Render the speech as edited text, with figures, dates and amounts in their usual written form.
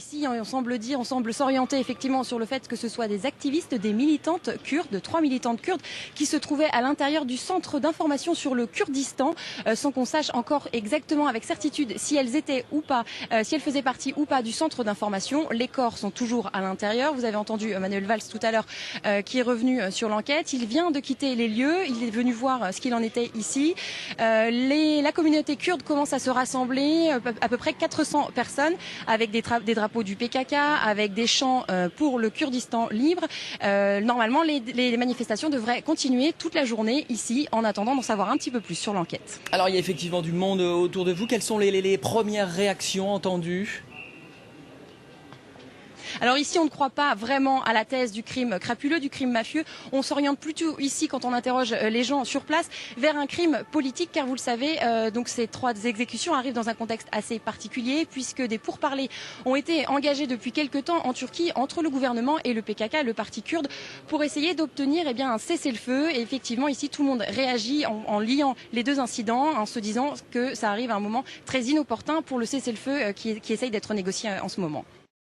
ici, on semble s'orienter effectivement sur le fait que ce soit des activistes, des militantes kurdes, 3 militantes kurdes qui se trouvaient à l'intérieur du centre d'information sur le Kurdistan, sans qu'on sache encore exactement avec certitude si elles étaient ou pas, si elles faisaient partie ou pas du centre d'information. Les corps sont toujours à l'intérieur. Vous avez entendu Manuel Valls tout à l'heure qui est revenu sur l'enquête. Il vient de quitter les lieux. Il est venu voir ce qu'il en était ici. La communauté kurde commence à se rassembler, à peu près 400 personnes, avec des drapeaux du PKK, avec des chants pour le Kurdistan libre. Normalement, les manifestations devraient continuer toute la journée ici, en attendant d'en savoir un petit peu plus sur l'enquête. Alors, il y a effectivement du monde autour de vous. Quelles sont les premières réactions entendues ? Alors ici, on ne croit pas vraiment à la thèse du crime crapuleux, du crime mafieux. On s'oriente plutôt ici, quand on interroge les gens sur place, vers un crime politique, car vous le savez, donc ces 3 exécutions arrivent dans un contexte assez particulier, puisque des pourparlers ont été engagés depuis quelque temps en Turquie entre le gouvernement et le PKK, le parti kurde, pour essayer d'obtenir un cessez-le-feu. Et effectivement, ici, tout le monde réagit en liant les 2 incidents, en se disant que ça arrive à un moment très inopportun pour le cessez-le-feu qui essaye d'être négocié en ce moment.